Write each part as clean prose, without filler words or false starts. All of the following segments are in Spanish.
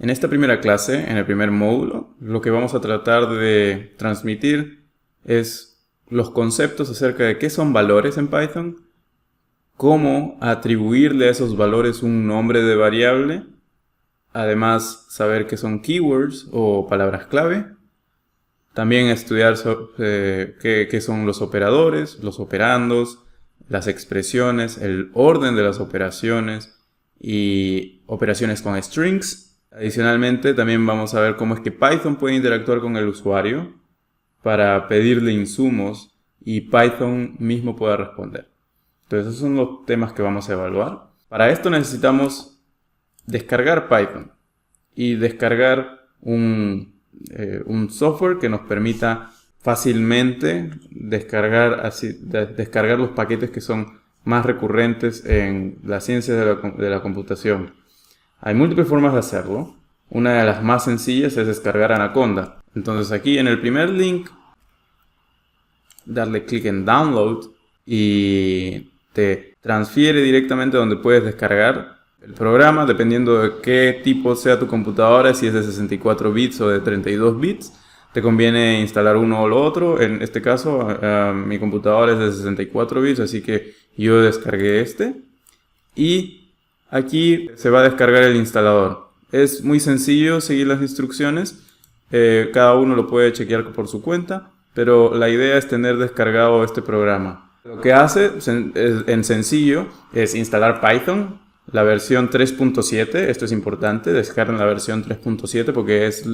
En esta primera clase, en el primer módulo, lo que vamos a tratar de transmitir es los conceptos acerca de qué son valores en Python, cómo atribuirle a esos valores un nombre de variable, además saber qué son keywords o palabras clave, también estudiar qué son los operadores, los operandos, las expresiones, el orden de las operaciones y operaciones con strings. Adicionalmente, también vamos a ver cómo es que Python puede interactuar con el usuario para pedirle insumos y Python mismo pueda responder. Entonces, esos son los temas que vamos a evaluar. Para esto necesitamos descargar Python y descargar un software que nos permita fácilmente descargar los paquetes que son más recurrentes en las ciencias de la computación. Hay múltiples formas de hacerlo. Una de las más sencillas es descargar Anaconda. Entonces aquí en el primer link, darle clic en Download y te transfiere directamente a donde puedes descargar el programa, dependiendo de qué tipo sea tu computadora, si es de 64 bits o de 32 bits. Te conviene instalar uno o lo otro. En este caso, mi computadora es de 64 bits, así que yo descargué este. Y aquí se va a descargar el instalador. Es muy sencillo seguir las instrucciones. Cada uno lo puede chequear por su cuenta, pero la idea es tener descargado este programa. Lo que hace en sencillo es instalar Python, la versión 3.7, esto es importante, descarguen la versión 3.7 porque es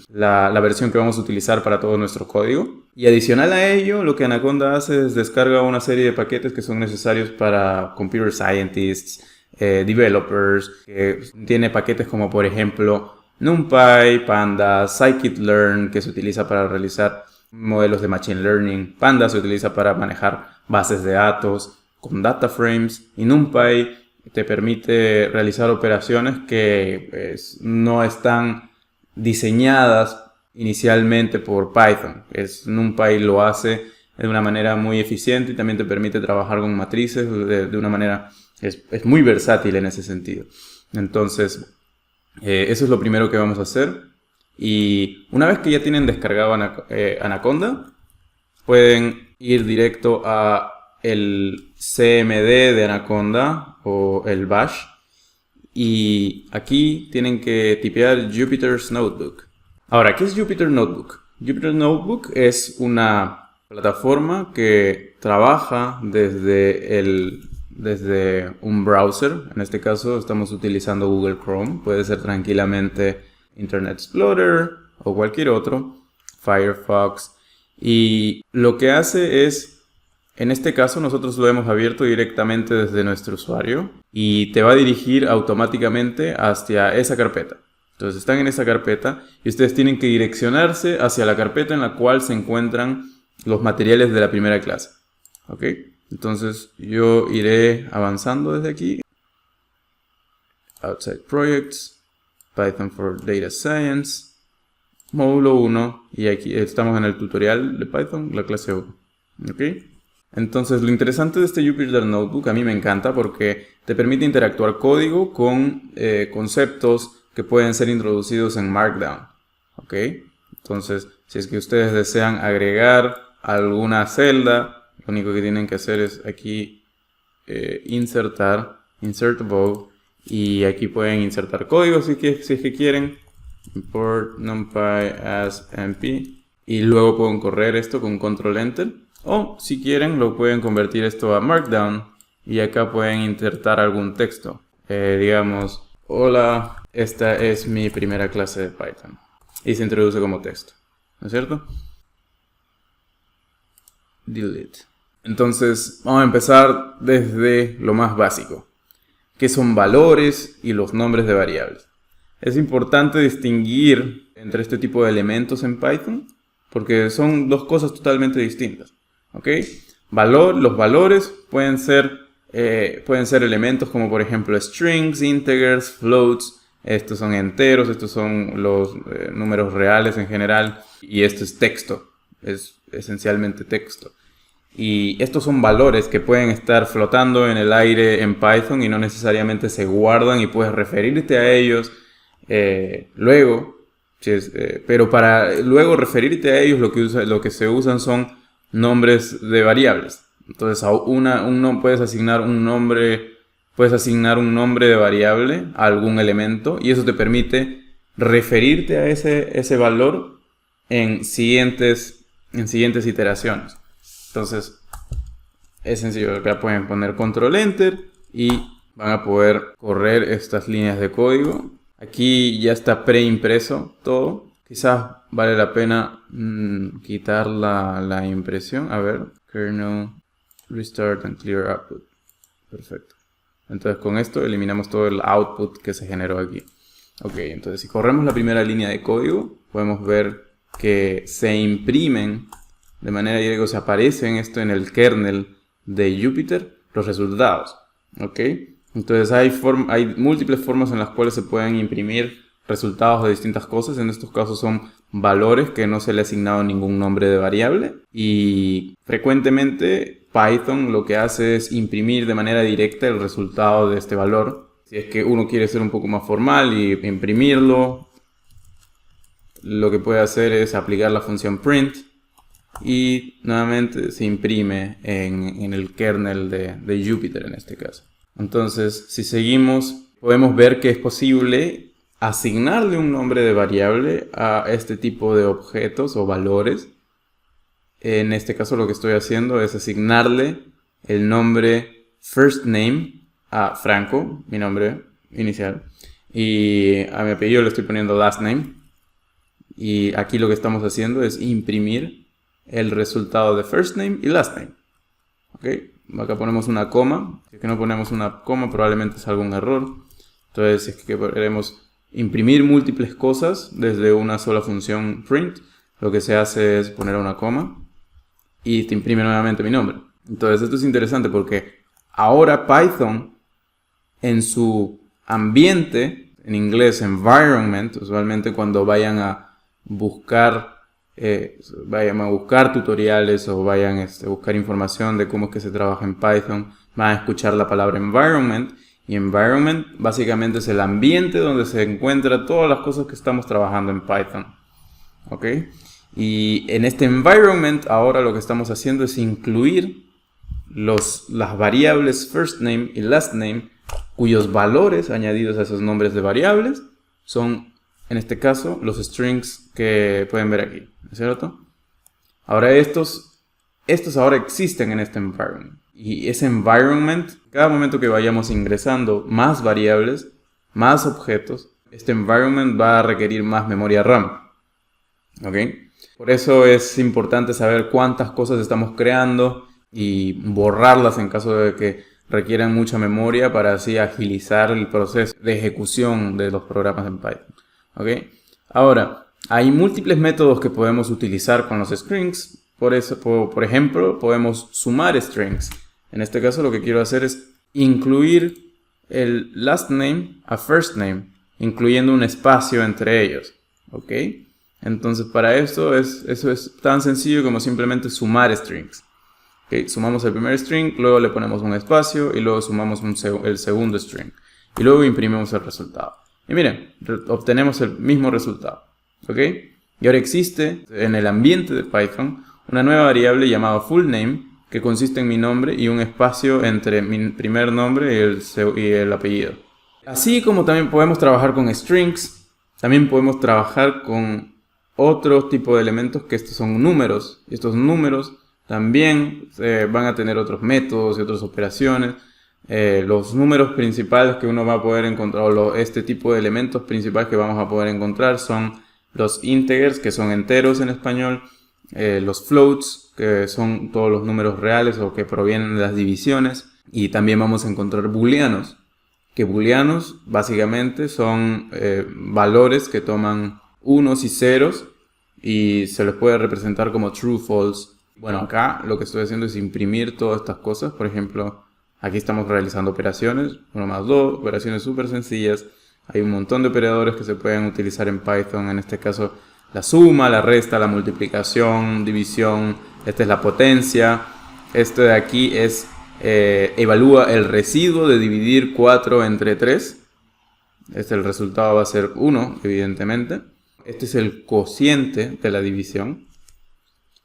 la versión que vamos a utilizar para todo nuestro código. Y adicional a ello, lo que Anaconda hace es descarga una serie de paquetes que son necesarios para computer scientists, developers, que tiene paquetes como por ejemplo NumPy, Pandas, scikit-learn, que se utiliza para realizar modelos de machine learning. Pandas se utiliza para manejar bases de datos con data frames, y NumPy te permite realizar operaciones que no están diseñadas inicialmente por Python. NumPy lo hace de una manera muy eficiente y también te permite trabajar con matrices de una manera, es muy versátil en ese sentido. Entonces, eso es lo primero que vamos a hacer. Y una vez que ya tienen descargado Anaconda, pueden ir directo a el CMD de Anaconda o el bash, y aquí tienen que tipear Jupyter's Notebook. Ahora, ¿qué es Jupyter Notebook? Jupyter Notebook es una plataforma que trabaja desde un browser. En este caso estamos utilizando Google Chrome, puede ser tranquilamente Internet Explorer o cualquier otro, Firefox, y lo que hace es, en este caso nosotros lo hemos abierto directamente desde nuestro usuario y te va a dirigir automáticamente hacia esa carpeta. Entonces están en esa carpeta y ustedes tienen que direccionarse hacia la carpeta en la cual se encuentran los materiales de la primera clase. ¿Ok? Entonces yo iré avanzando desde aquí. Outside Projects, Python for Data Science, módulo 1, y aquí estamos en el tutorial de Python, la clase 1. ¿Ok? Entonces, lo interesante de este Jupyter Notebook a mí me encanta porque te permite interactuar código con conceptos que pueden ser introducidos en Markdown. ¿Ok? Entonces, si es que ustedes desean agregar alguna celda, lo único que tienen que hacer es aquí insertar, insert above, y aquí pueden insertar código si es que quieren. Import numpy as np, y luego pueden correr esto con control enter. O si quieren lo pueden convertir esto a Markdown y acá pueden insertar algún texto. Digamos, hola, esta es mi primera clase de Python. Y se introduce como texto, ¿no es cierto? Delete. Entonces vamos a empezar desde lo más básico. ¿Qué son valores y los nombres de variables? Es importante distinguir entre este tipo de elementos en Python porque son dos cosas totalmente distintas. ¿Ok? Los valores pueden ser elementos como por ejemplo strings, integers, floats. Estos son enteros, estos son los números reales en general, y esto es texto, es esencialmente texto. Y estos son valores que pueden estar flotando en el aire en Python y no necesariamente se guardan, y puedes referirte a ellos Luego, pero para luego referirte a ellos lo que se usan son nombres de variables. Entonces puedes asignar un nombre de variable a algún elemento y eso te permite referirte a ese valor en siguientes iteraciones. Entonces es sencillo, acá pueden poner control enter y van a poder correr estas líneas de código. Aquí ya está preimpreso todo. Quizás vale la pena quitar la impresión. A ver, kernel, restart and clear output. Perfecto. Entonces con esto eliminamos todo el output que se generó aquí. Ok, entonces si corremos la primera línea de código, podemos ver que se imprimen de manera directa, o sea, aparecen esto en el kernel de Jupyter, los resultados. Ok, entonces hay múltiples formas en las cuales se pueden imprimir resultados de distintas cosas. En estos casos son valores que no se le ha asignado ningún nombre de variable. Y frecuentemente Python lo que hace es imprimir de manera directa el resultado de este valor. Si es que uno quiere ser un poco más formal y imprimirlo, lo que puede hacer es aplicar la función print y nuevamente se imprime en el kernel de Jupyter en este caso. Entonces, si seguimos, podemos ver que es posible asignarle un nombre de variable a este tipo de objetos o valores. En este caso lo que estoy haciendo es asignarle el nombre first name a Franco, mi nombre inicial, y a mi apellido le estoy poniendo last name. Y aquí lo que estamos haciendo es imprimir el resultado de first name y last name. ¿Okay? Acá ponemos una coma. Si es que no ponemos una coma, probablemente salga un error. Entonces, si es que queremos imprimir múltiples cosas desde una sola función print, lo que se hace es poner una coma y te imprime nuevamente mi nombre. Entonces, esto es interesante porque ahora Python, en su ambiente, en inglés environment, usualmente cuando vayan a buscar tutoriales o vayan a buscar información de cómo es que se trabaja en Python, van a escuchar la palabra environment. Y environment básicamente es el ambiente donde se encuentran todas las cosas que estamos trabajando en Python. ¿Ok? Y en este environment ahora lo que estamos haciendo es incluir las variables first name y last name, cuyos valores añadidos a esos nombres de variables son, en este caso, los strings que pueden ver aquí, ¿no es cierto? Ahora estos ahora existen en este environment. Y ese environment, cada momento que vayamos ingresando más variables, más objetos, este environment va a requerir más memoria RAM. ¿Ok? Por eso es importante saber cuántas cosas estamos creando y borrarlas en caso de que requieran mucha memoria para así agilizar el proceso de ejecución de los programas en Python. ¿Ok? Ahora, hay múltiples métodos que podemos utilizar con los strings. Por ejemplo, podemos sumar strings. En este caso lo que quiero hacer es incluir el last name a first name, incluyendo un espacio entre ellos. ¿Ok? Entonces para eso es tan sencillo como simplemente sumar strings. ¿Okay? Sumamos el primer string, luego le ponemos un espacio y luego sumamos el segundo string. Y luego imprimimos el resultado. Y miren, obtenemos el mismo resultado. ¿Ok? Y ahora existe en el ambiente de Python una nueva variable llamada fullName, que consiste en mi nombre y un espacio entre mi primer nombre y el apellido. Así como también podemos trabajar con strings, también podemos trabajar con otro tipo de elementos, que estos son números. Y estos números también van a tener otros métodos y otras operaciones. Los números principales que uno va a poder encontrar, o este tipo de elementos principales que vamos a poder encontrar, son los integers, que son enteros en español, los floats, que son todos los números reales o que provienen de las divisiones, y también vamos a encontrar booleanos, que booleanos básicamente son valores que toman unos y ceros y se les puede representar como true, false. Bueno, acá lo que estoy haciendo es imprimir todas estas cosas. Por ejemplo, aquí estamos realizando operaciones, 1 más 2, operaciones súper sencillas. Hay un montón de operadores que se pueden utilizar en Python, en este caso la suma, la resta, la multiplicación, división. Esta es la potencia. Esto de aquí es evalúa el residuo de dividir 4 entre 3. El resultado va a ser 1, evidentemente. Este es el cociente de la división.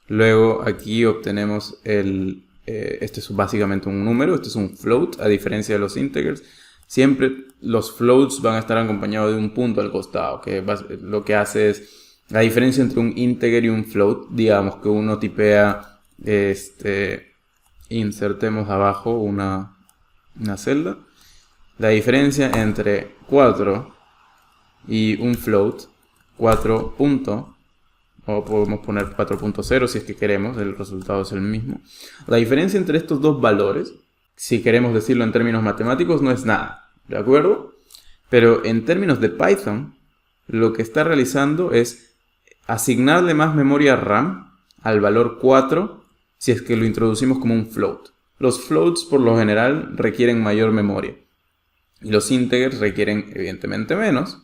Luego aquí obtenemos este es básicamente un número, este es un float, a diferencia de los integers. Siempre los floats van a estar acompañados de un punto al costado, que lo que hace es la diferencia entre un integer y un float. Digamos que uno tipea, insertemos abajo una celda. La diferencia entre 4 y un float, 4 punto, o podemos poner 4.0 si es que queremos, el resultado es el mismo. La diferencia entre estos dos valores, si queremos decirlo en términos matemáticos, no es nada, ¿de acuerdo? Pero en términos de Python, lo que está realizando es asignarle más memoria RAM al valor 4 si es que lo introducimos como un float. Los floats por lo general requieren mayor memoria y los integers requieren evidentemente menos.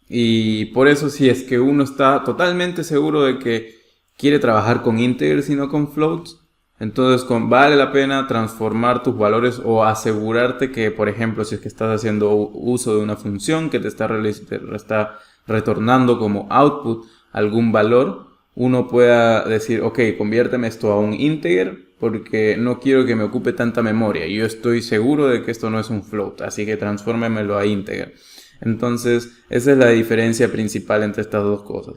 Y por eso, si es que uno está totalmente seguro de que quiere trabajar con integers y no con floats, entonces vale la pena transformar tus valores o asegurarte que, por ejemplo, si es que estás haciendo uso de una función que te está retornando como output algún valor, uno pueda decir, ok, conviérteme esto a un integer porque no quiero que me ocupe tanta memoria. Yo estoy seguro de que esto no es un float, así que transfórmemelo a integer. Entonces, esa es la diferencia principal entre estas dos cosas.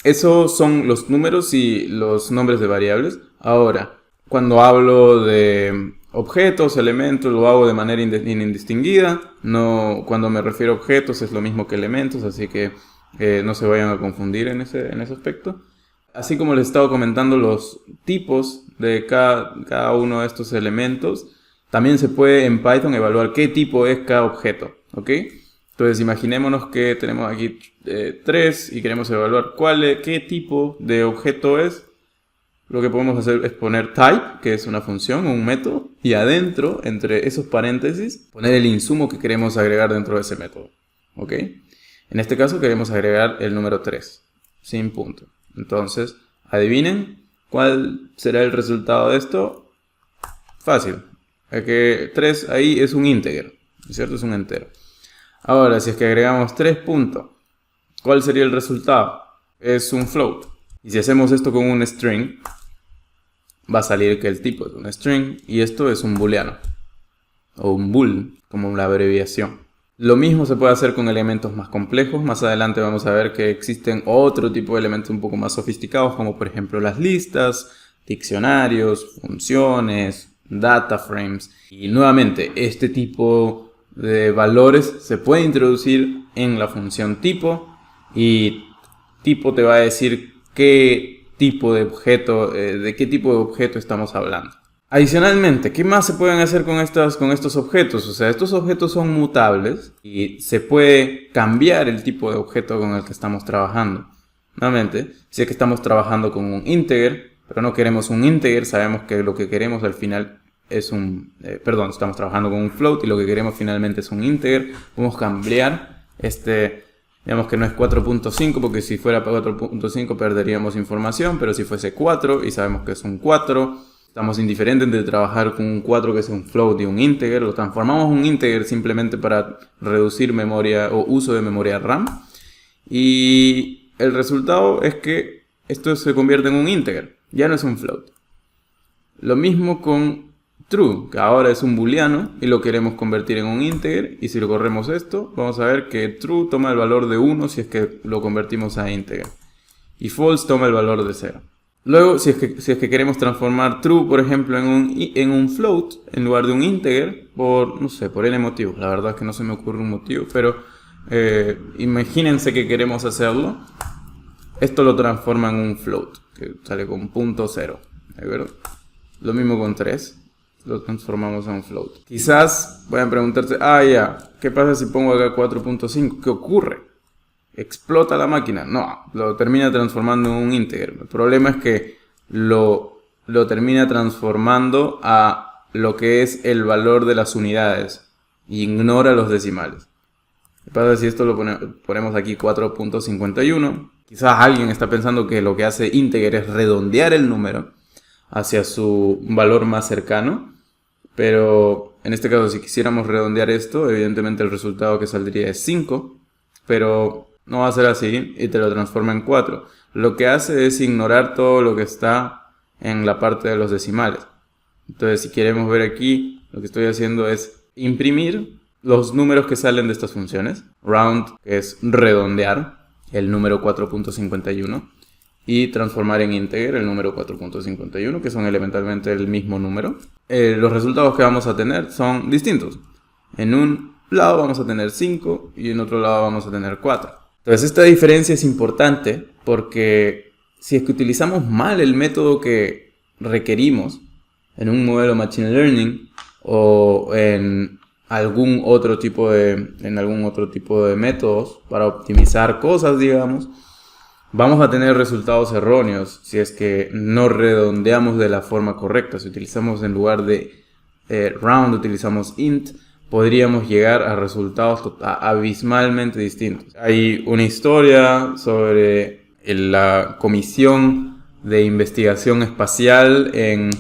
Esos son los números y los nombres de variables. Ahora, cuando hablo de objetos, elementos, lo hago de manera indistinguida. No, cuando me refiero a objetos es lo mismo que elementos, así que no se vayan a confundir en ese aspecto. Así como les estaba comentando los tipos de cada uno de estos elementos, también se puede en Python evaluar qué tipo es cada objeto, ¿ok? Entonces imaginémonos que tenemos aquí 3 y queremos evaluar qué tipo de objeto es. Lo que podemos hacer es poner type, que es una función o un método, y adentro, entre esos paréntesis, poner el insumo que queremos agregar dentro de ese método, ¿ok? En este caso queremos agregar el número 3, sin punto. Entonces, adivinen cuál será el resultado de esto. Fácil, que 3 ahí es un integer, ¿cierto? Es un entero. Ahora, si es que agregamos 3 puntos, ¿cuál sería el resultado? Es un float. Y si hacemos esto con un string, va a salir que el tipo es un string y esto es un booleano. O un bool, como la abreviación. Lo mismo se puede hacer con elementos más complejos. Más adelante vamos a ver que existen otro tipo de elementos un poco más sofisticados, como por ejemplo las listas, diccionarios, funciones, data frames. Y nuevamente, este tipo de valores se puede introducir en la función tipo, y tipo te va a decir qué tipo de objeto, de qué tipo de objeto estamos hablando. Adicionalmente, ¿qué más se pueden hacer con estos objetos? O sea, estos objetos son mutables y se puede cambiar el tipo de objeto con el que estamos trabajando. Nuevamente, si es que estamos trabajando con un integer, pero no queremos un integer, sabemos que lo que queremos al final es estamos trabajando con un float y lo que queremos finalmente es un integer. Podemos cambiar digamos que no es 4.5 porque si fuera 4.5 perderíamos información, pero si fuese 4 y sabemos que es un 4, estamos indiferentes entre trabajar con un 4 que es un float y un integer. Lo transformamos en un integer simplemente para reducir memoria o uso de memoria RAM, y el resultado es que esto se convierte en un integer, ya no es un float. Lo mismo con true, que ahora es un booleano y lo queremos convertir en un integer, y si lo corremos esto, vamos a ver que true toma el valor de 1 si es que lo convertimos a integer, y false toma el valor de 0. Luego, si es que queremos transformar true, por ejemplo, en un float, en lugar de un integer, por N motivos, la verdad es que no se me ocurre un motivo, pero imagínense que queremos hacerlo, esto lo transforma en un float, que sale con .0, ¿de acuerdo? Lo mismo con 3. Lo transformamos en un float. Quizás vayan a preguntarse, ¿qué pasa si pongo acá 4.5? ¿Qué ocurre? ¿Explota la máquina? No, lo termina transformando en un integer. El problema es que lo termina transformando a lo que es el valor de las unidades. Y ignora los decimales. ¿Qué pasa si esto lo ponemos aquí 4.51? Quizás alguien está pensando que lo que hace integer es redondear el número hacia su valor más cercano, pero en este caso, si quisiéramos redondear esto, evidentemente el resultado que saldría es 5, pero no va a ser así y te lo transforma en 4. Lo que hace es ignorar todo lo que está en la parte de los decimales. Entonces, si queremos ver aquí, lo que estoy haciendo es imprimir los números que salen de estas funciones. Round, que es redondear el número 4.51, y transformar en integer el número 4.51, que son elementalmente el mismo número. Los resultados que vamos a tener son distintos. En un lado vamos a tener 5 y en otro lado vamos a tener 4. Entonces esta diferencia es importante porque si es que utilizamos mal el método que requerimos en un modelo Machine Learning o en algún otro tipo de métodos para optimizar cosas, digamos, vamos a tener resultados erróneos si es que no redondeamos de la forma correcta. Si utilizamos en lugar de round, utilizamos int, podríamos llegar a resultados abismalmente distintos. Hay una historia sobre la Comisión de Investigación Espacial en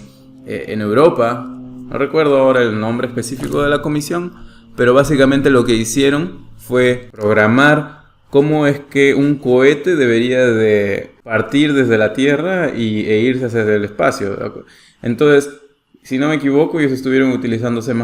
Europa. No recuerdo ahora el nombre específico de la comisión, pero básicamente lo que hicieron fue programar cómo es que un cohete debería de partir desde la Tierra e irse hacia el espacio. Entonces, si no me equivoco, ellos estuvieron utilizando C++,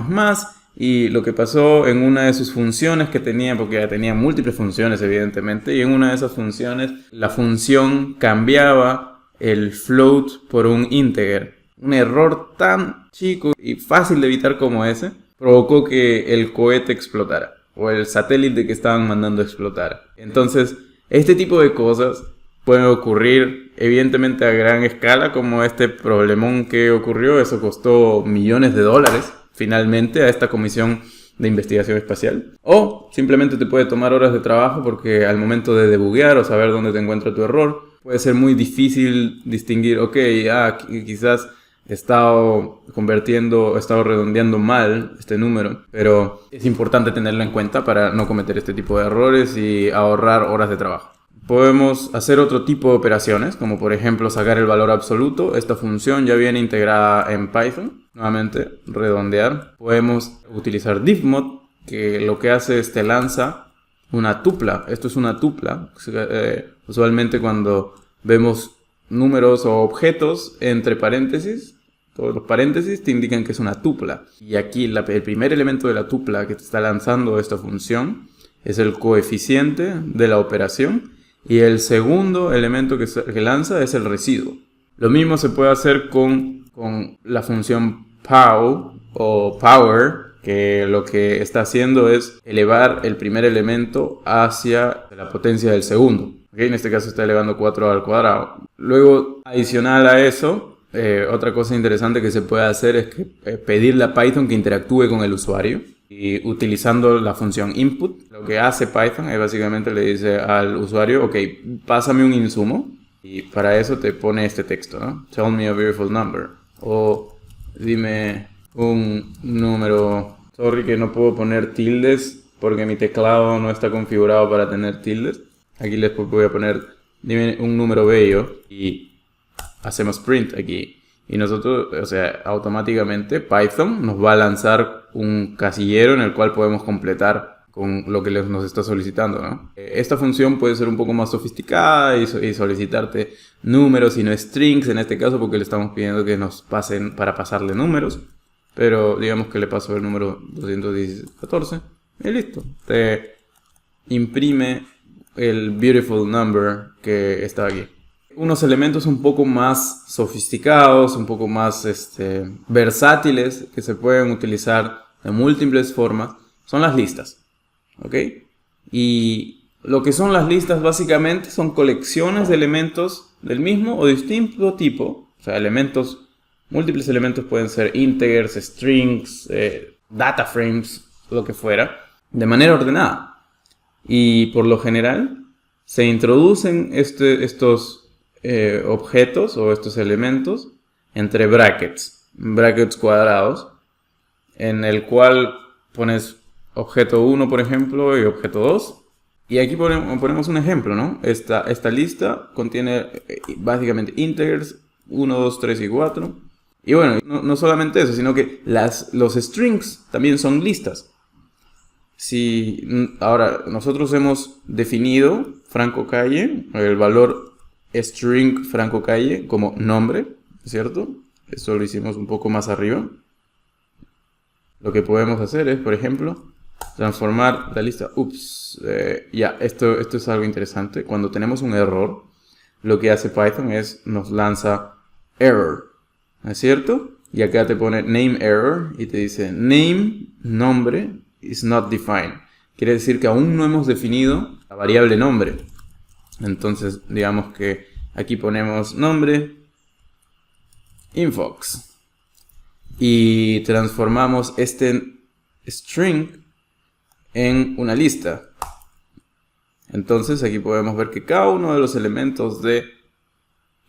y lo que pasó en una de sus funciones que tenía, porque ya tenía múltiples funciones evidentemente, y en una de esas funciones la función cambiaba el float por un integer. Un error tan chico y fácil de evitar como ese provocó que el cohete explotara, o el satélite que estaban mandando explotara. Entonces, este tipo de cosas pueden ocurrir evidentemente a gran escala, como este problemón que ocurrió. Eso costó millones de dólares finalmente a esta comisión de investigación espacial. O simplemente te puede tomar horas de trabajo porque al momento de debuguear o saber dónde te encuentra tu error, puede ser muy difícil distinguir, quizás he estado redondeando mal este número, pero es importante tenerlo en cuenta para no cometer este tipo de errores y ahorrar horas de trabajo. Podemos hacer otro tipo de operaciones, como por ejemplo sacar el valor absoluto. Esta función ya viene integrada en Python. Nuevamente, redondear. Podemos utilizar diffmod, que lo que hace es te lanza una tupla. Esto es una tupla. Usualmente cuando vemos números o objetos entre paréntesis, todos los paréntesis te indican que es una tupla. Y aquí el primer elemento de la tupla que te está lanzando esta función es el coeficiente de la operación. Y el segundo elemento que lanza es el residuo. Lo mismo se puede hacer con la función pow o power, que lo que está haciendo es elevar el primer elemento hacia la potencia del segundo. En este caso está elevando 4 al cuadrado. Luego, adicional a eso, otra cosa interesante que se puede hacer es que pedirle a Python que interactúe con el usuario. Y utilizando la función input, lo que hace Python es básicamente le dice al usuario, ok, pásame un insumo, y para eso te pone este texto, ¿no? Tell me a beautiful number, o dime un número. Sorry que no puedo poner tildes porque mi teclado no está configurado para tener tildes. Aquí les voy a poner, dime un número bello, y hacemos print aquí. Y nosotros, automáticamente Python nos va a lanzar un casillero en el cual podemos completar con lo que nos está solicitando, ¿no? Esta función puede ser un poco más sofisticada y solicitarte números y no strings en este caso, porque le estamos pidiendo que nos pasen para pasarle números. Pero digamos que le paso el número 214 y listo. Te imprime el beautiful number que está aquí. Unos elementos un poco más sofisticados, un poco más versátiles, que se pueden utilizar de múltiples formas, son las listas. ¿Ok? Y lo que son las listas básicamente son colecciones de elementos del mismo o distinto tipo. O sea, múltiples elementos pueden ser integers, strings, data frames, lo que fuera, de manera ordenada. Y por lo general se introducen estos objetos o estos elementos entre brackets cuadrados, en el cual pones objeto 1, por ejemplo, y objeto 2. Y aquí ponemos un ejemplo, ¿no? Esta lista contiene básicamente integers 1, 2, 3 y 4. Y bueno, no solamente eso, sino que los strings también son listas. Si ahora nosotros hemos definido Franco Calle, el valor string Franco Calle como nombre, ¿cierto? Eso lo hicimos un poco más arriba. Lo que podemos hacer es, por ejemplo, transformar la lista. Esto es algo interesante. Cuando tenemos un error, lo que hace Python es nos lanza error, ¿no es cierto? Y acá te pone name error y te dice name, nombre, is not defined. Quiere decir que aún no hemos definido la variable nombre. Entonces, digamos que aquí ponemos nombre, infox. Y transformamos este string en una lista. Entonces aquí podemos ver que cada uno de los elementos de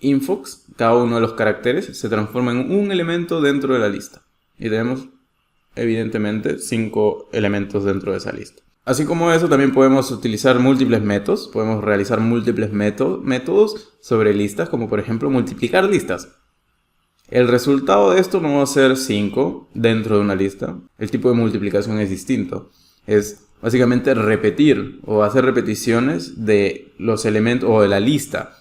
infox, cada uno de los caracteres, se transforma en un elemento dentro de la lista. Y tenemos, evidentemente, 5 elementos dentro de esa lista. Así como eso, también podemos utilizar múltiples métodos. Podemos realizar múltiples métodos sobre listas, como por ejemplo multiplicar listas. El resultado de esto no va a ser 5 dentro de una lista. El tipo de multiplicación es distinto. Es básicamente repetir o hacer repeticiones de los elementos o de la lista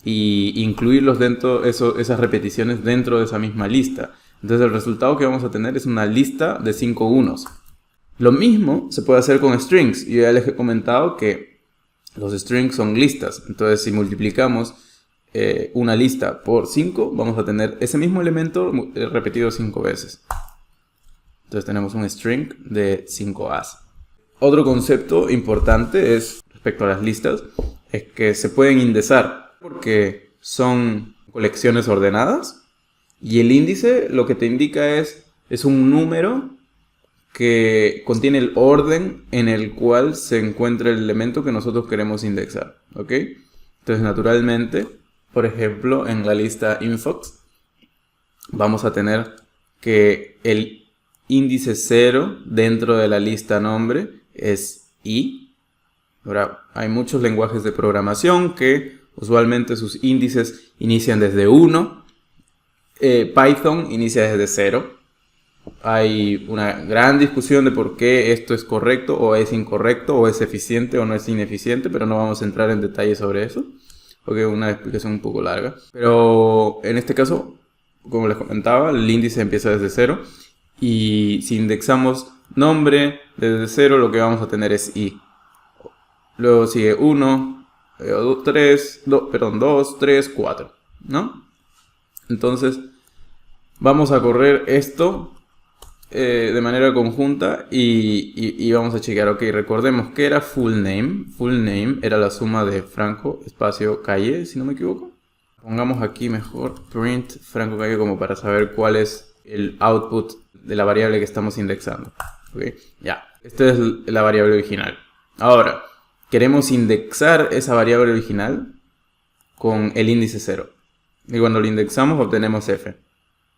y incluirlos dentro, esas repeticiones dentro de esa misma lista. Entonces el resultado que vamos a tener es una lista de 5 unos. Lo mismo se puede hacer con strings. Yo ya les he comentado que los strings son listas. Entonces si multiplicamos una lista por 5, vamos a tener ese mismo elemento repetido 5 veces. Entonces tenemos un string de 5 As. Otro concepto importante es, respecto a las listas, es que se pueden indexar porque son colecciones ordenadas y el índice lo que te indica es un número que contiene el orden en el cual se encuentra el elemento que nosotros queremos indexar, ¿ok? Entonces naturalmente, por ejemplo, en la lista infox vamos a tener que el índice 0 dentro de la lista nombre es i. Ahora, hay muchos lenguajes de programación que usualmente sus índices inician desde 1. Python inicia desde 0. Hay una gran discusión de por qué esto es correcto o es incorrecto, o es eficiente o no es ineficiente, pero no vamos a entrar en detalle sobre eso, porque es una explicación un poco larga. Pero en este caso, como les comentaba, el índice empieza desde 0. Y si indexamos nombre desde 0, lo que vamos a tener es i. Luego sigue 1, 2, 3, 4, ¿no? Entonces, vamos a correr esto de manera conjunta y vamos a chequear. Ok, recordemos que era full name. Full name era la suma de Franco, espacio, calle, si no me equivoco. Pongamos aquí mejor print Franco Calle como para saber cuál es el output de la variable que estamos indexando. Okay, ya, esta es la variable original. Ahora, queremos indexar esa variable original con el índice 0. Y cuando lo indexamos obtenemos f.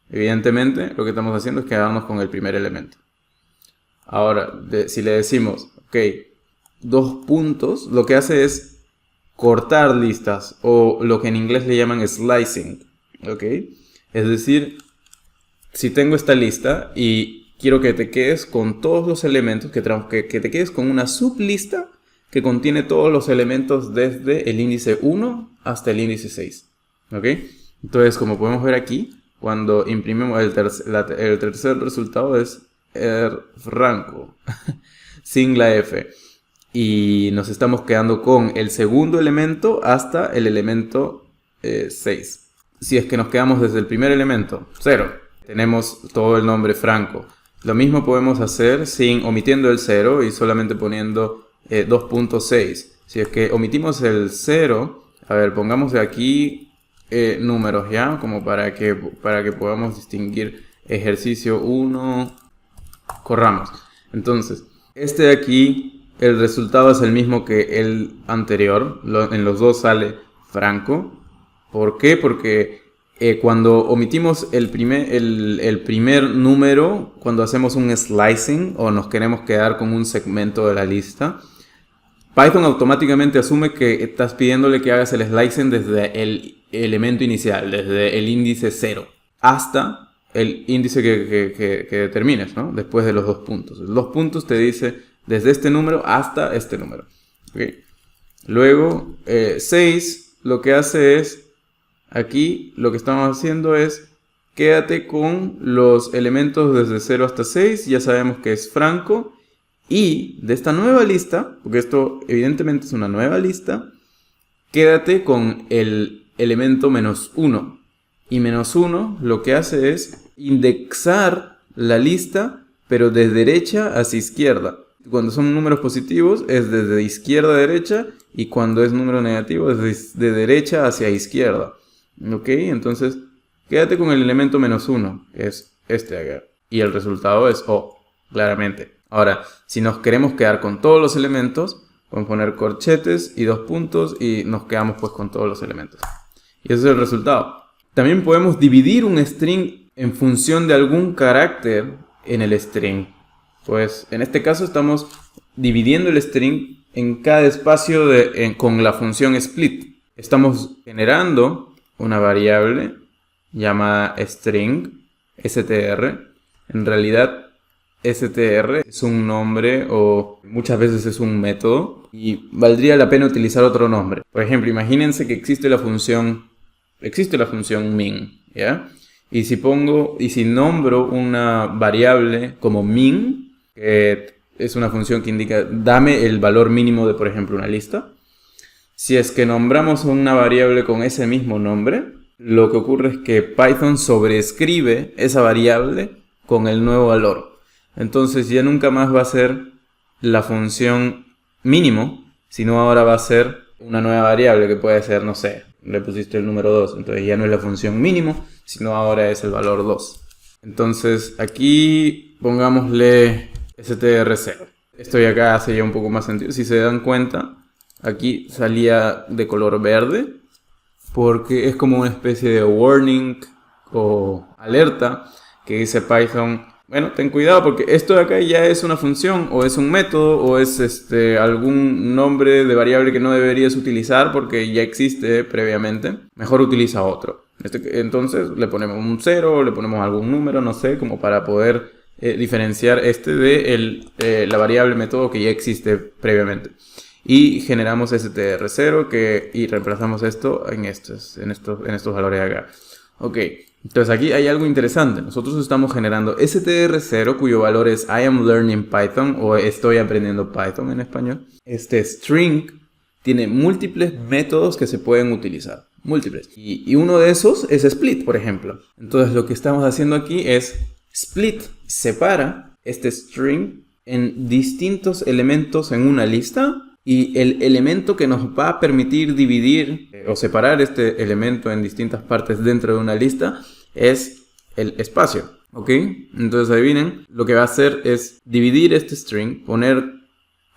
Evidentemente, lo que estamos haciendo es quedarnos con el primer elemento. Ahora, si le decimos, ok, 2 puntos, lo que hace es cortar listas, o lo que en inglés le llaman slicing. ¿Ok? Es decir, si tengo esta lista y quiero que te quedes con todos los elementos, que te quedes con una sublista que contiene todos los elementos desde el índice 1 hasta el índice 6. ¿Ok? Entonces, como podemos ver aquí, cuando imprimimos el tercer resultado es Franco, sin la F. Y nos estamos quedando con el segundo elemento hasta el elemento 6. Si es que nos quedamos desde el primer elemento, 0, tenemos todo el nombre Franco. Lo mismo podemos hacer omitiendo el 0 y solamente poniendo 2.6. Si es que omitimos el 0, a ver, pongamos de aquí números ya, como para que podamos distinguir ejercicio 1, corramos. Entonces, este de aquí, el resultado es el mismo que el anterior, en los dos sale Franco. ¿Por qué? Porque cuando omitimos el primer número, cuando hacemos un slicing o nos queremos quedar con un segmento de la lista, Python automáticamente asume que estás pidiéndole que hagas el slicing desde el elemento inicial, desde el índice 0 hasta el índice que determines, ¿no? Después de los 2 puntos. Los 2 puntos te dice desde este número hasta este número. ¿Okay? Luego, 6 lo que hace es, aquí lo que estamos haciendo es, quédate con los elementos desde 0 hasta 6, ya sabemos que es franco. Y de esta nueva lista, porque esto evidentemente es una nueva lista, quédate con el elemento -1. Y -1 lo que hace es indexar la lista, pero de derecha hacia izquierda. Cuando son números positivos es desde izquierda a derecha, y cuando es número negativo es de derecha hacia izquierda. ¿Ok? Entonces, quédate con el elemento -1, que es este de acá. Y el resultado es O, claramente. Ahora, si nos queremos quedar con todos los elementos, podemos poner corchetes y 2 puntos y nos quedamos pues con todos los elementos. Y ese es el resultado. También podemos dividir un string en función de algún carácter en el string. Pues en este caso estamos dividiendo el string en cada espacio con la función split. Estamos generando una variable llamada string, str. En realidad str es un nombre o muchas veces es un método y valdría la pena utilizar otro nombre. Por ejemplo, imagínense que existe la función min, ¿ya? Y si nombro una variable como min, que es una función que indica dame el valor mínimo de, por ejemplo, una lista. Si es que nombramos una variable con ese mismo nombre, lo que ocurre es que Python sobreescribe esa variable con el nuevo valor. Entonces ya nunca más va a ser la función mínimo, sino ahora va a ser una nueva variable que puede ser, no sé, le pusiste el número 2, entonces ya no es la función mínimo, sino ahora es el valor 2. Entonces aquí pongámosle str0. Esto ya acá hace ya un poco más sentido. Si se dan cuenta, aquí salía de color verde, porque es como una especie de warning o alerta que dice Python, bueno, ten cuidado porque esto de acá ya es una función o es un método o es algún nombre de variable que no deberías utilizar porque ya existe previamente. Mejor utiliza otro. Entonces le ponemos un 0, le ponemos algún número, no sé, como para poder diferenciar de la variable método que ya existe previamente. Y generamos str0 y reemplazamos esto en estos valores de acá. Ok, entonces aquí hay algo interesante. Nosotros estamos generando str0 cuyo valor es I am learning Python o estoy aprendiendo Python en español. Este string tiene múltiples métodos que se pueden utilizar. Múltiples. Y uno de esos es split, por ejemplo. Entonces lo que estamos haciendo aquí es split. Separa este string en distintos elementos en una lista. Y el elemento que nos va a permitir dividir o separar este elemento en distintas partes dentro de una lista es el espacio. ¿Ok? Entonces adivinen, lo que va a hacer es dividir este string, poner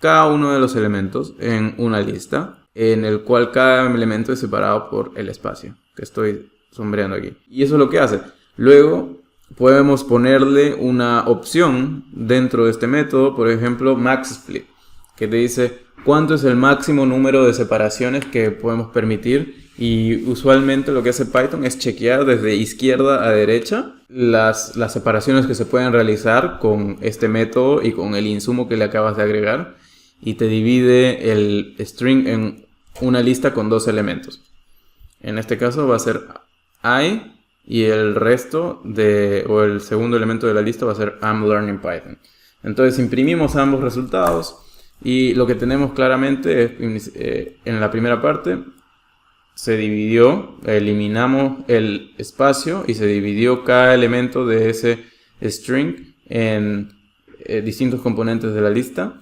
cada uno de los elementos en una lista, en el cual cada elemento es separado por el espacio, que estoy sombreando aquí. Y eso es lo que hace. Luego podemos ponerle una opción dentro de este método, por ejemplo, maxSplit, que te dice cuánto es el máximo número de separaciones que podemos permitir. Y usualmente lo que hace Python es chequear desde izquierda a derecha las separaciones que se pueden realizar con este método y con el insumo que le acabas de agregar. Y te divide el string en una lista con 2 elementos. En este caso va a ser I y el resto o el segundo elemento de la lista va a ser I'm learning Python. Entonces imprimimos ambos resultados. Y lo que tenemos claramente es en la primera parte se dividió, eliminamos el espacio y se dividió cada elemento de ese string en distintos componentes de la lista.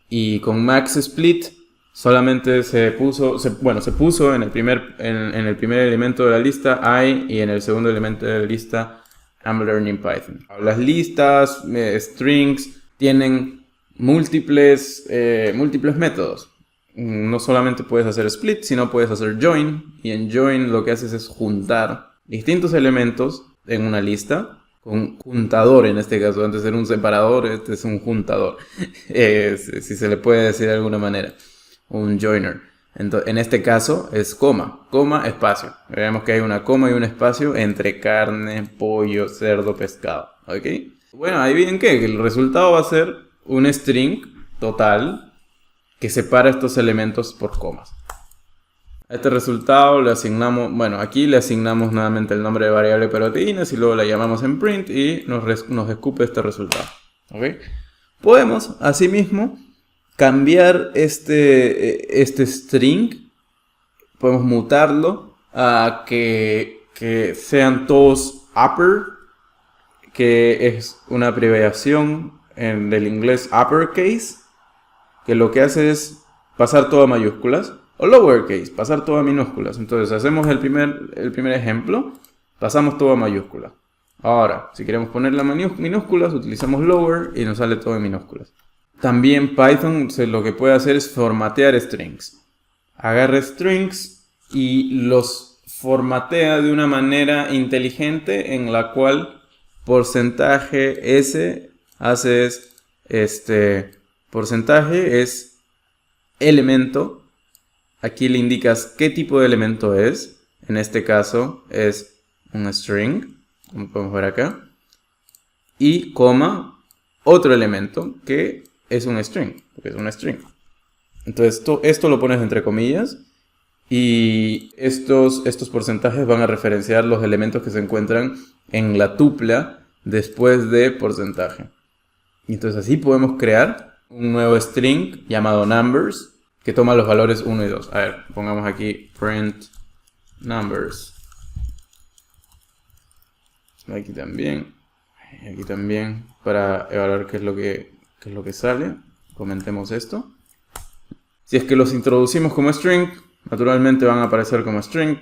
Y con maxSplit solamente se puso en el primer elemento de la lista I y en el segundo elemento de la lista I'm learning Python. Las listas, strings tienen múltiples métodos. No solamente puedes hacer split, sino puedes hacer join. Y en join lo que haces es juntar distintos elementos en una lista con juntador. En este caso, antes era un separador, este es un juntador. Si se le puede decir de alguna manera, un joiner. En este caso es coma, espacio. Vemos que hay una coma y un espacio entre carne, pollo, cerdo, pescado. ¿Ok? Bueno, adivinen qué, que el resultado va a ser un string total que separa estos elementos por comas. A este resultado le asignamos, bueno, aquí le asignamos nuevamente el nombre de variable proteínas y luego la llamamos en print y nos escupe este resultado. ¿Ok? Podemos, asimismo, cambiar este string, podemos mutarlo a que sean todos upper, que es una abreviación del inglés uppercase, que lo que hace es pasar todo a mayúsculas, o lowercase, pasar todo a minúsculas. Entonces hacemos el primer ejemplo, pasamos todo a mayúsculas. Ahora, si queremos poner las minúsculas, utilizamos lower y nos sale todo en minúsculas. También Python lo que puede hacer es formatear strings. Agarra strings y los formatea de una manera inteligente en la cual porcentaje S porcentaje es elemento. Aquí le indicas qué tipo de elemento es. En este caso es un string, como podemos ver acá. Y coma, otro elemento que es un string, porque es un string. Entonces esto lo pones entre comillas. Y estos porcentajes van a referenciar los elementos que se encuentran en la tupla después de porcentaje. Y entonces así podemos crear un nuevo string llamado numbers que toma los valores 1 y 2. A ver, pongamos aquí print numbers. Aquí también para evaluar qué es lo que sale. Comentemos esto. Si es que los introducimos como string, naturalmente van a aparecer como string.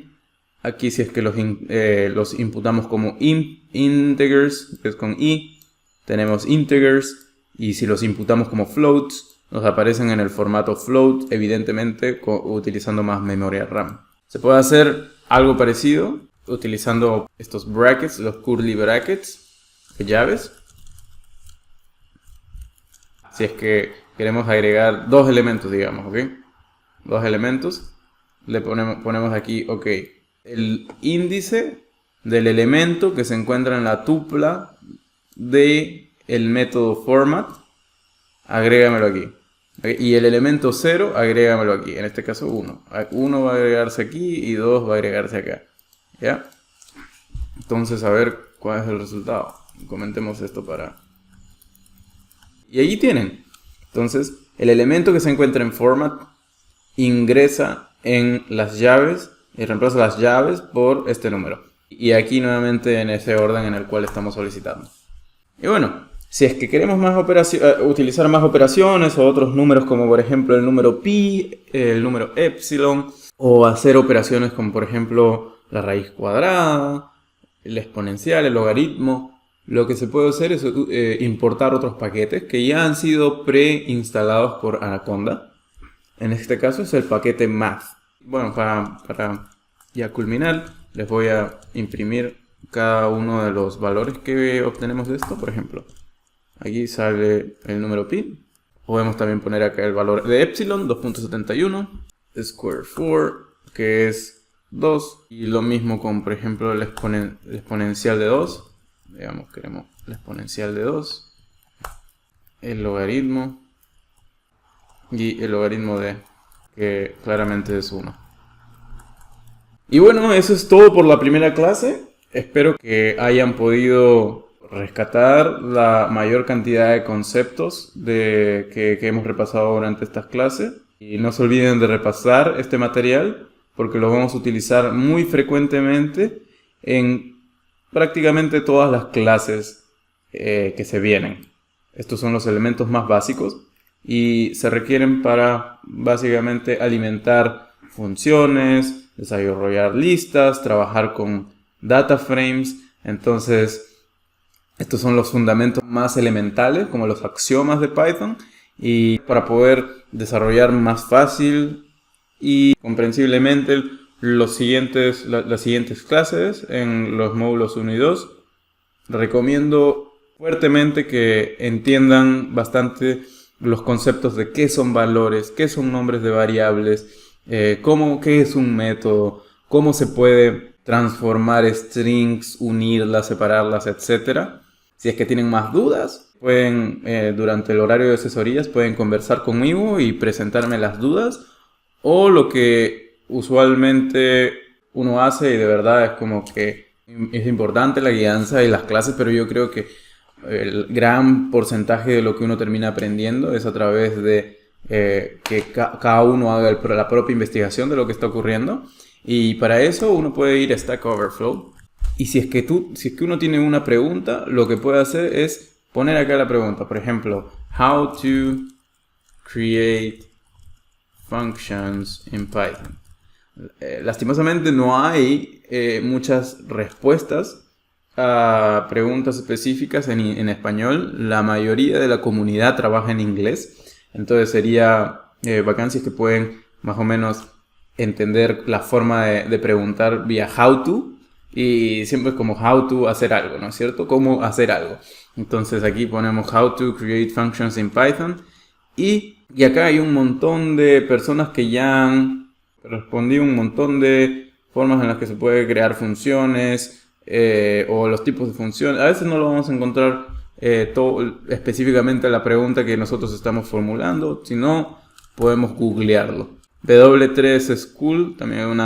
Aquí si es que los imputamos como integers, que es con i, tenemos integers. Y si los imputamos como floats, nos aparecen en el formato float, evidentemente utilizando más memoria RAM. Se puede hacer algo parecido utilizando estos brackets, los curly brackets, de llaves. Si es que queremos agregar dos elementos, digamos, ¿ok? Dos elementos. Le ponemos aquí, ok, el índice del elemento que se encuentra en la tupla del método format, agrégamelo aquí. ¿Okay? Y el elemento 0, agrégamelo aquí. En este caso 1. 1 va a agregarse aquí y 2 va a agregarse acá. ¿Ya? Entonces, a ver cuál es el resultado. Comentemos esto para... Y allí tienen. Entonces, el elemento que se encuentra en format ingresa en las llaves y reemplaza las llaves por este número. Y aquí nuevamente en ese orden en el cual estamos solicitando. Y bueno, si es que queremos utilizar más operaciones o otros números como por ejemplo el número pi, el número epsilon, o hacer operaciones como por ejemplo la raíz cuadrada, el exponencial, el logaritmo, lo que se puede hacer es importar otros paquetes que ya han sido preinstalados por Anaconda. En este caso es el paquete math. Bueno, para ya culminar, les voy a imprimir cada uno de los valores que obtenemos de esto. Por ejemplo, aquí sale el número pi. Podemos también poner acá el valor de epsilon, 2.71. Square 4, que es 2. Y lo mismo con, por ejemplo, el exponencial de 2. Digamos, queremos el exponencial de 2. El logaritmo. Y el logaritmo de, que claramente es 1. Y bueno, eso es todo por la primera clase. Espero que hayan podido rescatar la mayor cantidad de conceptos que hemos repasado durante estas clases. Y no se olviden de repasar este material porque lo vamos a utilizar muy frecuentemente en prácticamente todas las clases que se vienen. Estos son los elementos más básicos y se requieren para básicamente alimentar funciones, desarrollar listas, trabajar con data frames. Entonces, estos son los fundamentos más elementales, como los axiomas de Python, y para poder desarrollar más fácil y comprensiblemente las siguientes clases en los módulos 1 y 2. Recomiendo fuertemente que entiendan bastante los conceptos de qué son valores, qué son nombres de variables, qué es un método, cómo se puede transformar strings, unirlas, separarlas, etcétera. Si es que tienen más dudas, pueden, durante el horario de asesorías, pueden conversar conmigo y presentarme las dudas. O lo que usualmente uno hace, y de verdad es como que es importante la guianza y las clases, pero yo creo que el gran porcentaje de lo que uno termina aprendiendo es a través de que cada uno haga la propia investigación de lo que está ocurriendo. Y para eso uno puede ir a Stack Overflow. Y si es que uno tiene una pregunta, lo que puede hacer es poner acá la pregunta. Por ejemplo, how to create functions in Python. Lastimosamente no hay muchas respuestas a preguntas específicas en español. La mayoría de la comunidad trabaja en inglés. Entonces sería bacán si es que pueden más o menos entender la forma de preguntar vía how to. Y siempre es como how to hacer algo, ¿no es cierto? Cómo hacer algo. Entonces aquí ponemos how to create functions in Python. Y acá hay un montón de personas que ya han respondido un montón de formas en las que se puede crear funciones o los tipos de funciones. A veces no lo vamos a encontrar específicamente la pregunta que nosotros estamos formulando, sino podemos googlearlo. W3 School también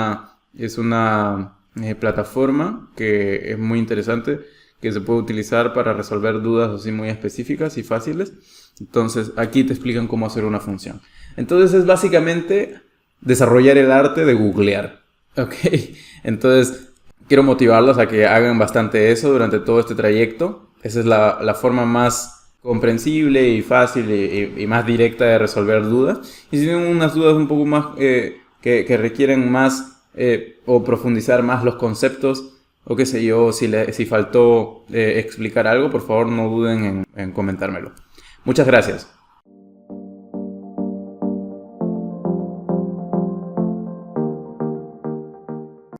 es una plataforma que es muy interesante, que se puede utilizar para resolver dudas así muy específicas y fáciles. Entonces aquí te explican cómo hacer una función. Entonces es básicamente desarrollar el arte de googlear. Ok, entonces quiero motivarlos a que hagan bastante eso durante todo este trayecto. Esa es la forma más comprensible y fácil y más directa de resolver dudas. Y si tienen unas dudas un poco más que requieren más o profundizar más los conceptos, o qué sé yo, si faltó explicar algo, por favor no duden en comentármelo. Muchas gracias.